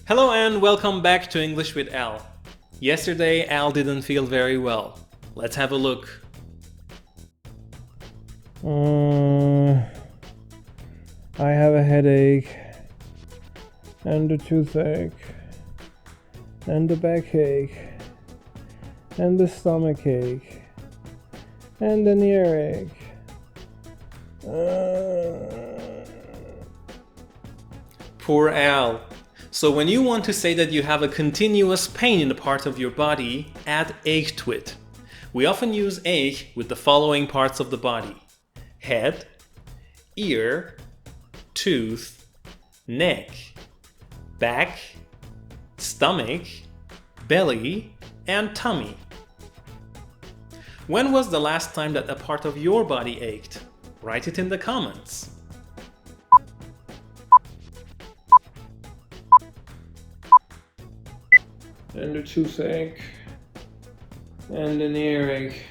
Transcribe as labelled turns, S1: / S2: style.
S1: Hello and welcome back to English with Al. Yesterday, Al didn't feel very well. Let's have a look.
S2: I have a headache, and a toothache, and a backache, and a stomachache, and an earache.
S1: Poor Al. So when you want to say that you have a continuous pain in a part of your body, add ache to it. We often use ache with the following parts of the body: head, ear, tooth, neck, back, stomach, belly, and tummy. When was the last time that a part of your body ached? Write it in the comments.
S2: And a toothache, and an earache.